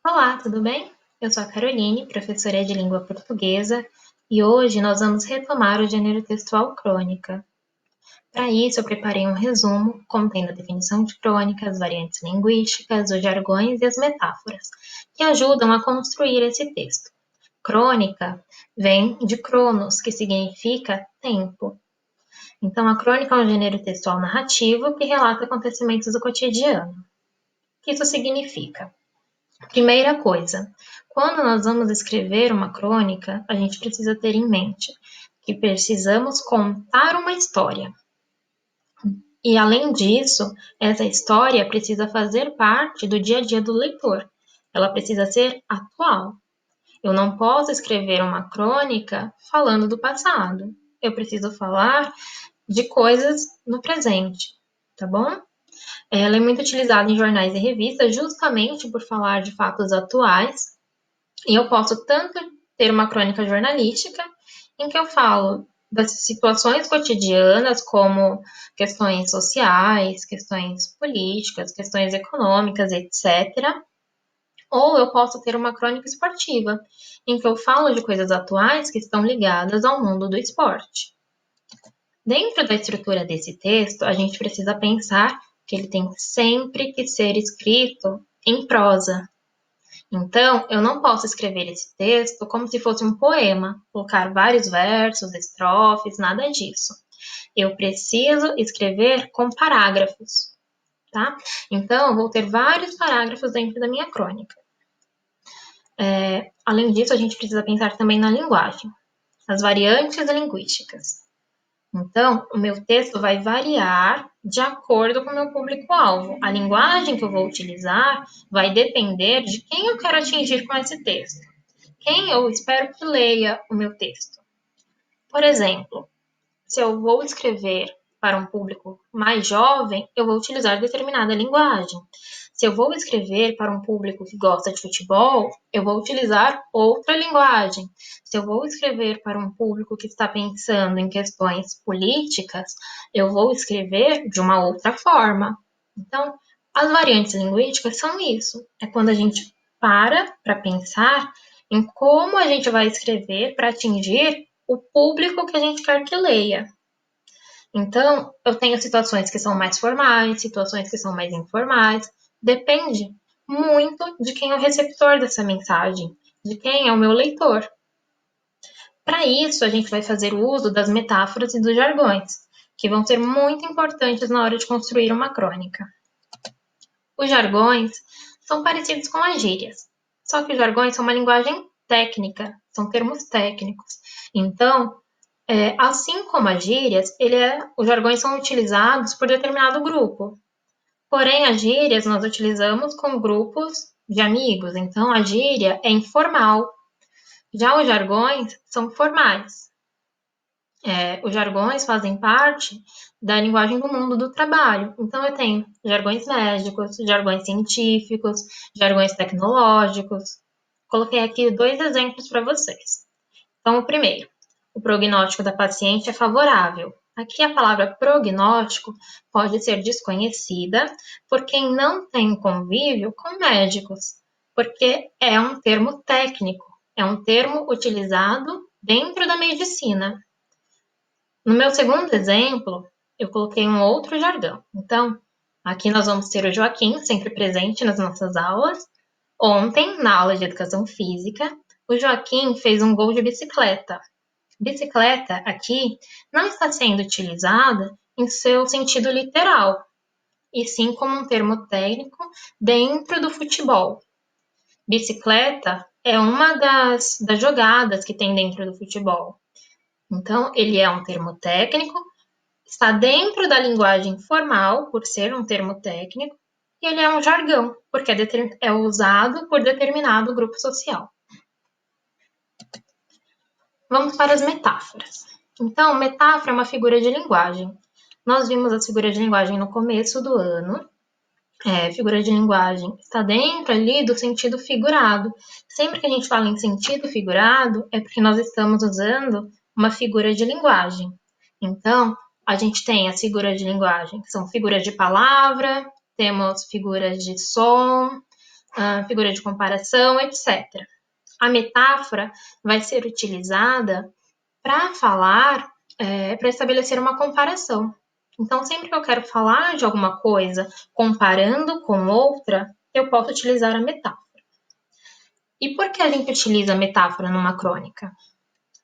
Olá, tudo bem? Eu sou a Caroline, professora de língua portuguesa, e hoje nós vamos retomar o gênero textual crônica. Para isso, eu preparei um resumo contendo a definição de crônica, as variantes linguísticas, os jargões e as metáforas, que ajudam a construir esse texto. Crônica vem de cronos, que significa tempo. Então, a crônica é um gênero textual narrativo que relata acontecimentos do cotidiano. O que isso significa? Primeira coisa, quando nós vamos escrever uma crônica, a gente precisa ter em mente que precisamos contar uma história. E além disso, essa história precisa fazer parte do dia a dia do leitor. Ela precisa ser atual. Eu não posso escrever uma crônica falando do passado. Eu preciso falar de coisas no presente, tá bom? Ela é muito utilizada em jornais e revistas justamente por falar de fatos atuais. E eu posso tanto ter uma crônica jornalística, em que eu falo das situações cotidianas, como questões sociais, questões políticas, questões econômicas, etc. Ou eu posso ter uma crônica esportiva, em que eu falo de coisas atuais que estão ligadas ao mundo do esporte. Dentro da estrutura desse texto, a gente precisa pensar que ele tem sempre que ser escrito em prosa. Então, eu não posso escrever esse texto como se fosse um poema, colocar vários versos, estrofes, nada disso. Eu preciso escrever com parágrafos, tá? Então, eu vou ter vários parágrafos dentro da minha crônica. Além disso, a gente precisa pensar também na linguagem, as variantes linguísticas. Então, o meu texto vai variar de acordo com o meu público-alvo. A linguagem que eu vou utilizar vai depender de quem eu quero atingir com esse texto. Quem eu espero que leia o meu texto. Por exemplo, se eu vou escrever para um público mais jovem, eu vou utilizar determinada linguagem. Se eu vou escrever para um público que gosta de futebol, eu vou utilizar outra linguagem. Se eu vou escrever para um público que está pensando em questões políticas, eu vou escrever de uma outra forma. Então, as variantes linguísticas são isso. É quando a gente para pensar em como a gente vai escrever para atingir o público que a gente quer que leia. Então, eu tenho situações que são mais formais, situações que são mais informais. Depende muito de quem é o receptor dessa mensagem, de quem é o meu leitor. Para isso, a gente vai fazer o uso das metáforas e dos jargões, que vão ser muito importantes na hora de construir uma crônica. Os jargões são parecidos com as gírias, só que os jargões são uma linguagem técnica, são termos técnicos. Então, assim como as gírias, os jargões são utilizados por determinado grupo. Porém, as gírias nós utilizamos com grupos de amigos, então a gíria é informal. Já os jargões são formais. Os jargões fazem parte da linguagem do mundo do trabalho. Então, eu tenho jargões médicos, jargões científicos, jargões tecnológicos. Coloquei aqui 2 exemplos para vocês. Então, o primeiro, o prognóstico da paciente é favorável. Aqui a palavra prognóstico pode ser desconhecida por quem não tem convívio com médicos, porque é um termo técnico, é um termo utilizado dentro da medicina. No meu segundo exemplo, eu coloquei um outro jargão. Então, aqui nós vamos ter o Joaquim, sempre presente nas nossas aulas. Ontem, na aula de educação física, o Joaquim fez um gol de bicicleta. Bicicleta aqui não está sendo utilizada em seu sentido literal, e sim como um termo técnico dentro do futebol. Bicicleta é uma das jogadas que tem dentro do futebol. Então, ele é um termo técnico, está dentro da linguagem formal, por ser um termo técnico, e ele é um jargão, porque é usado por determinado grupo social. Vamos para as metáforas. Então, metáfora é uma figura de linguagem. Nós vimos as figuras de linguagem no começo do ano. Figura de linguagem está dentro ali do sentido figurado. Sempre que a gente fala em sentido figurado, é porque nós estamos usando uma figura de linguagem. Então, a gente tem as figuras de linguagem, que são figuras de palavra, temos figuras de som, figura de comparação, etc. A metáfora vai ser utilizada para falar, para estabelecer uma comparação. Então, sempre que eu quero falar de alguma coisa comparando com outra, eu posso utilizar a metáfora. E por que a gente utiliza a metáfora numa crônica?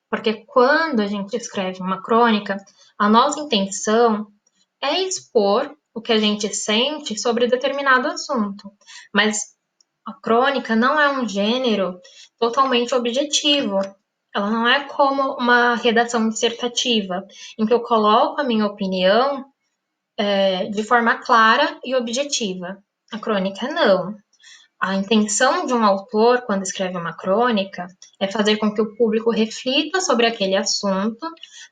Porque quando a gente escreve uma crônica, a nossa intenção é expor o que a gente sente sobre determinado assunto. Mas a crônica não é um gênero totalmente objetivo. Ela não é como uma redação dissertativa, em que eu coloco a minha opinião de forma clara e objetiva. A crônica não. A intenção de um autor, quando escreve uma crônica, é fazer com que o público reflita sobre aquele assunto,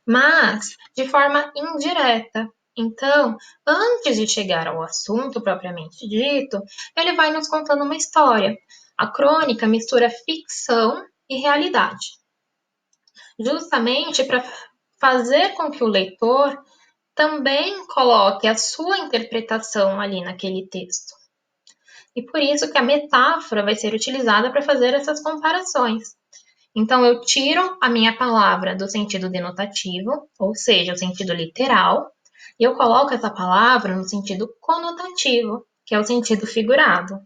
mas de forma indireta. Então, antes de chegar ao assunto propriamente dito, ele vai nos contando uma história. A crônica mistura ficção e realidade, justamente para fazer com que o leitor também coloque a sua interpretação ali naquele texto. E por isso que a metáfora vai ser utilizada para fazer essas comparações. Então, eu tiro a minha palavra do sentido denotativo, ou seja, o sentido literal, e eu coloco essa palavra no sentido conotativo, que é o sentido figurado.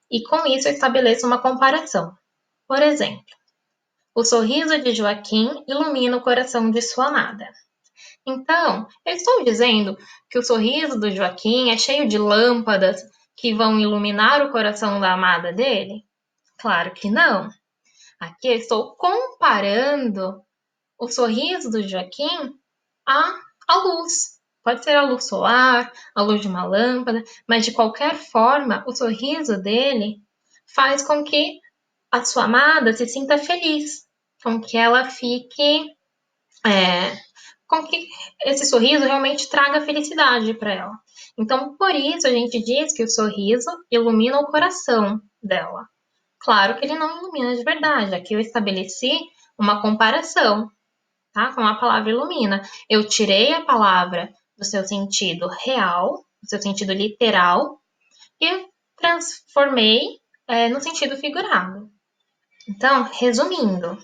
E com isso eu estabeleço uma comparação. Por exemplo, o sorriso de Joaquim ilumina o coração de sua amada. Então, eu estou dizendo que o sorriso do Joaquim é cheio de lâmpadas que vão iluminar o coração da amada dele? Claro que não. Aqui eu estou comparando o sorriso do Joaquim à luz. Pode ser a luz solar, a luz de uma lâmpada, mas de qualquer forma, o sorriso dele faz com que a sua amada se sinta feliz, com que ela fique, com que esse sorriso realmente traga felicidade para ela. Então, por isso a gente diz que o sorriso ilumina o coração dela. Claro que ele não ilumina de verdade. Aqui eu estabeleci uma comparação, tá? Com a palavra ilumina. Eu tirei a palavra do seu sentido real, do seu sentido literal, e transformei no sentido figurado. Então, resumindo,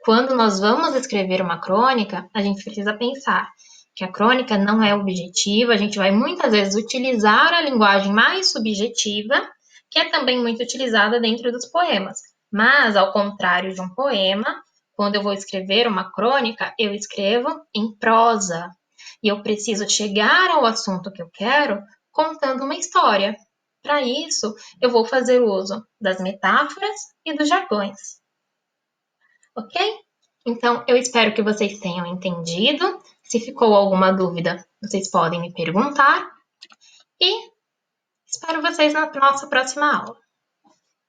quando nós vamos escrever uma crônica, a gente precisa pensar que a crônica não é objetiva, a gente vai muitas vezes utilizar a linguagem mais subjetiva, que é também muito utilizada dentro dos poemas. Mas, ao contrário de um poema, quando eu vou escrever uma crônica, eu escrevo em prosa. E eu preciso chegar ao assunto que eu quero contando uma história. Para isso, eu vou fazer uso das metáforas e dos jargões. Ok? Então, eu espero que vocês tenham entendido. Se ficou alguma dúvida, vocês podem me perguntar. E espero vocês na nossa próxima aula.